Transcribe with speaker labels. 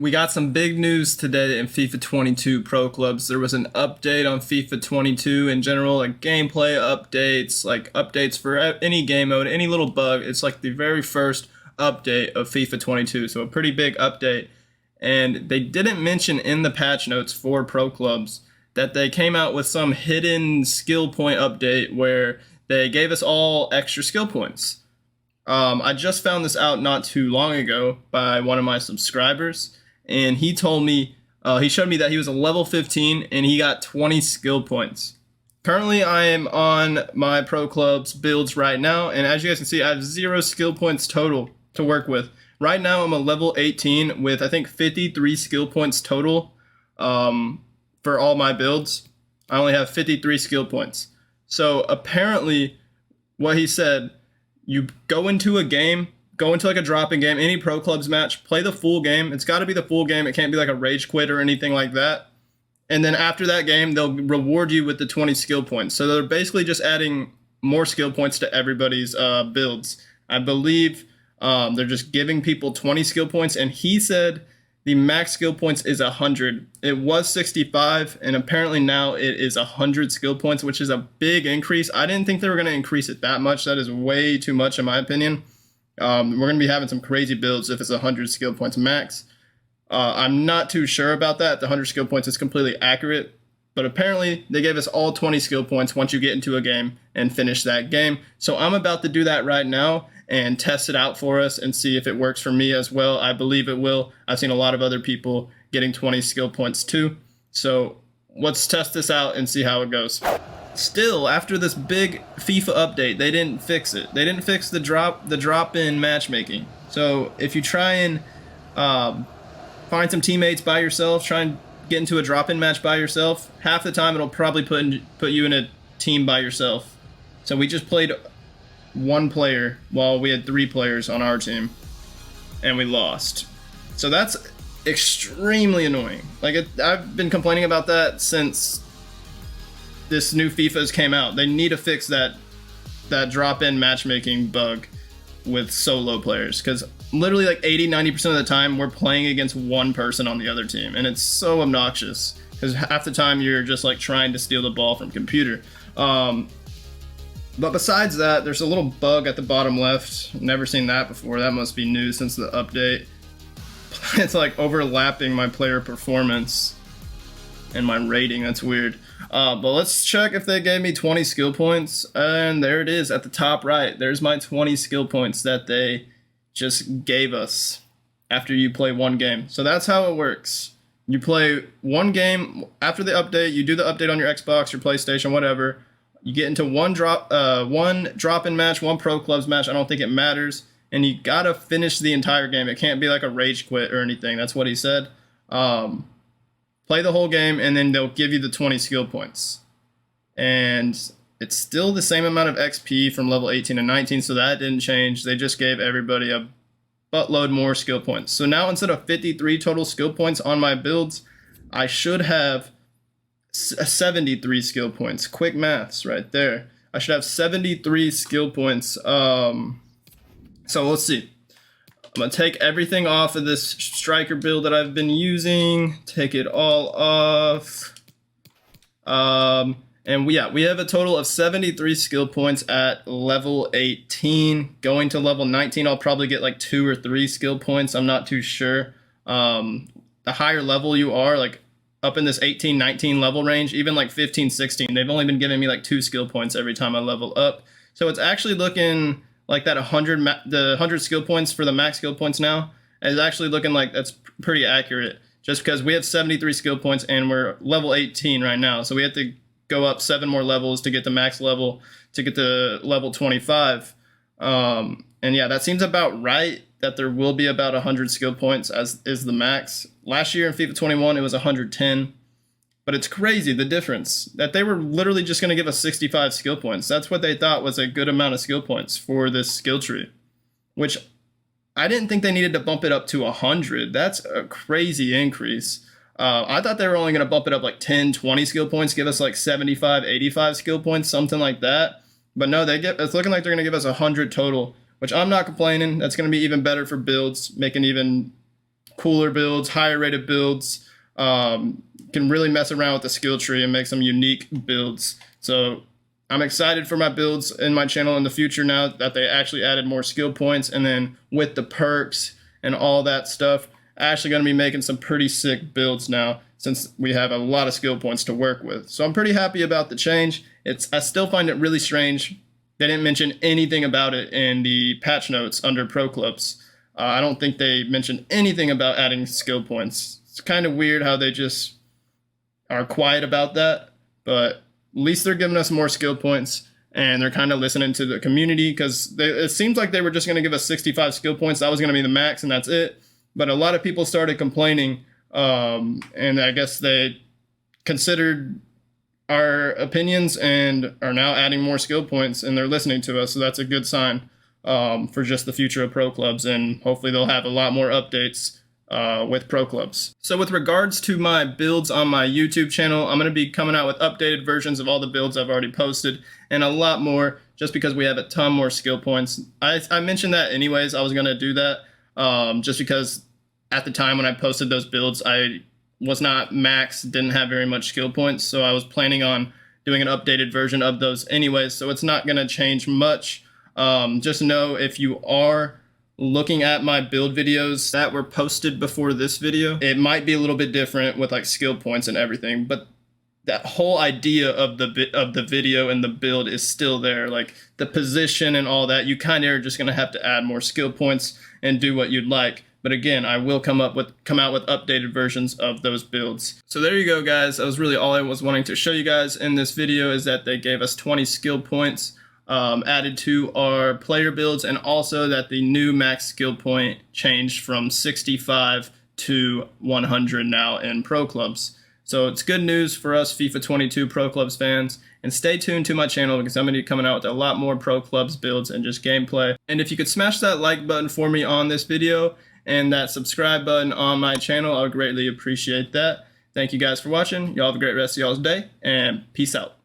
Speaker 1: We got some big news today in FIFA 22 Pro Clubs. There was an update on FIFA 22 in general, like gameplay updates, like updates for any game mode, any little bug. It's like the very first update of FIFA 22, so a pretty big update. And they didn't mention in the patch notes for Pro Clubs that they came out with some hidden skill point update where they gave us all extra skill points. I just found this out not too long ago by one of my subscribers, and he told me, he showed me that he was a level 15 and he got 20 skill points. Currently, I am on my Pro Clubs builds right now, and as you guys can see, I have 0 skill points total to work with. Right now, I'm a level 18 with, I think, 53 skill points total for all my builds. I only have 53 skill points. So apparently, what he said, you go into a game, go into like a drop-in game, any Pro Clubs match, play the full game. It's got to be the full game. It can't be like a rage quit or anything like that. And then after that game, they'll reward you with the 20 skill points. So they're basically just adding more skill points to everybody's builds. I believe they're just giving people 20 skill points. And he said the max skill points is 100. It was 65, and apparently now it is 100 skill points, which is a big increase. I didn't think they were going to increase it that much. That is way too much in my opinion. We're going to be having some crazy builds if it's 100 skill points max. I'm not too sure about that. The 100 skill points is completely accurate, but apparently they gave us all 20 skill points once you get into a game and finish that game. So I'm about to do that right now and test it out for us and see if it works for me as well. I believe it will. I've seen a lot of other people getting 20 skill points too. So let's test this out and see how it goes. Still, after this big FIFA update, they didn't fix it. They didn't fix the drop-in matchmaking. So if you try and find some teammates by yourself, try and get into a drop-in match by yourself, half the time it'll probably put you in a team by yourself. So we just played one player while we had 3 players on our team, and we lost. So that's extremely annoying. I've been complaining about that since this new FIFA's came out. They need to fix that drop-in matchmaking bug with solo players, because literally like 80-90% of the time we're playing against one person on the other team, and it's so obnoxious because half the time you're just like trying to steal the ball from computer. But besides that, there's a little bug at the bottom left. Never seen that before. That must be new since the update. It's like overlapping my player performance and my rating. That's weird. But let's check if they gave me 20 skill points. And there it is at the top right. There's my 20 skill points that they just gave us after you play one game. So that's how it works. You play one game after the update. You do the update on your Xbox, your PlayStation, whatever. You get into one drop-in match, one Pro Clubs match. I don't think it matters. And you got to finish the entire game. It can't be like a rage quit or anything. That's what he said. Play the whole game, and then they'll give you the 20 skill points. And it's still the same amount of XP from level 18 and 19, so that didn't change. They just gave everybody a buttload more skill points. So now instead of 53 total skill points on my builds, I should have 73 skill points. Quick maths right there. I should have 73 skill points. So let's see. I'm going to take everything off of this striker build that I've been using. Take it all off. And we have a total of 73 skill points at level 18. Going to level 19, I'll probably get like 2 or 3 skill points. I'm not too sure. The higher level you are, like up in this 18, 19 level range, even like 15, 16, they've only been giving me like 2 skill points every time I level up. So it's actually looking like that 100 skill points for the max skill points now is actually looking like that's pretty accurate, just because we have 73 skill points and we're level 18 right now. So we have to go up 7 more levels to get the max level, to get to level 25. And yeah, that seems about right, that there will be about 100 skill points as is the max. Last year in FIFA 21, it was 110. But it's crazy, the difference, that they were literally just going to give us 65 skill points. That's what they thought was a good amount of skill points for this skill tree, which I didn't think they needed to bump it up to 100. That's a crazy increase. I thought they were only going to bump it up like 10, 20 skill points, give us like 75, 85 skill points, something like that. But no, it's looking like they're going to give us 100 total, which I'm not complaining. That's going to be even better for builds, making even cooler builds, higher rated builds. Can really mess around with the skill tree and make some unique builds. So I'm excited for my builds in my channel in the future now that they actually added more skill points, and then with the perks and all that stuff, actually going to be making some pretty sick builds now since we have a lot of skill points to work with. So I'm pretty happy about the change. I still find it really strange they didn't mention anything about it in the patch notes under Pro Clubs. I don't think they mentioned anything about adding skill points. It's kind of weird how they just are quiet about that, but at least they're giving us more skill points, and they're kind of listening to the community, because it seems like they were just going to give us 65 skill points. That was going to be the max, and that's it. But a lot of people started complaining, and I guess they considered our opinions and are now adding more skill points, and they're listening to us. So that's a good sign for just the future of Pro Clubs, and hopefully they'll have a lot more updates with Pro Clubs. So with regards to my builds on my YouTube channel, I'm going to be coming out with updated versions of all the builds I've already posted, and a lot more, just because we have a ton more skill points. I mentioned that anyways, I was going to do that, just because at the time when I posted those builds, I was not max, didn't have very much skill points, so I was planning on doing an updated version of those anyways, so it's not going to change much. Just know, if you are looking at my build videos that were posted before this video, it might be a little bit different with like skill points and everything, but that whole idea of the video and the build is still there. Like the position and all that, you kind of are just going to have to add more skill points and do what you'd like. But again, I will come out with updated versions of those builds. So there you go, guys. That was really all I was wanting to show you guys in this video, is that they gave us 20 skill points added to our player builds, and also that the new max skill point changed from 65 to 100 now in Pro Clubs. So it's good news for us FIFA 22 Pro Clubs fans, and stay tuned to my channel, because I'm going to be coming out with a lot more Pro Clubs builds and just gameplay. And if you could smash that like button for me on this video and that subscribe button on my channel, I would greatly appreciate that. Thank you guys for watching. Y'all have a great rest of y'all's day, and peace out.